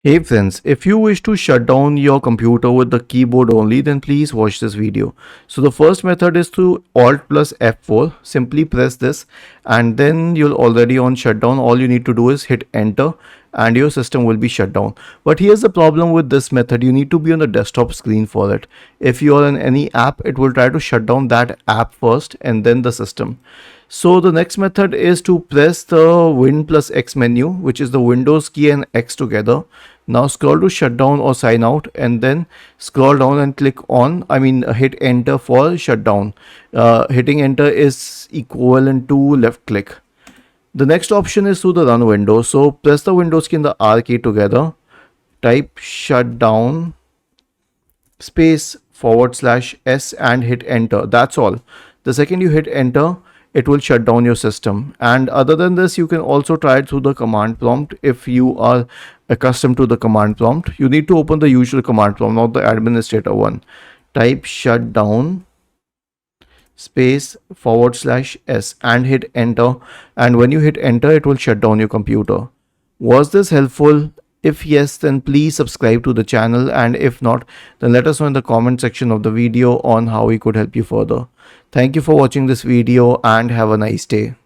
Hey friends, if you wish to shut down your computer with the keyboard only, then please watch this video. So the first method is to Alt plus F4. Simply press this and then you'll already on shutdown. All you need to do is hit enter and your system will be shut down. But here's the problem with this method. You need to be on the desktop screen for it. If you are in any app, it will try to shut down that app first and then the system. So the next method is to press the Win plus X menu, which is the Windows key and X together. Now scroll to shutdown or sign out and then scroll down and click on, hit enter for shutdown. Hitting enter is equivalent to left click. The next option is through the run window. So press the Windows key and the R key together. Type shutdown space /S and hit enter. That's all. The second you hit enter, it will shut down your system. And other than this, you can also try it through the command prompt. If you are accustomed to the command prompt, you need to open the usual command prompt, not the administrator one. Type shutdown space /S and hit enter. And when you hit enter, it will shut down your computer. Was this helpful? If yes, then please subscribe to the channel, and if not, then let us know in the comment section of the video on how we could help you further. Thank you for watching this video and have a nice day.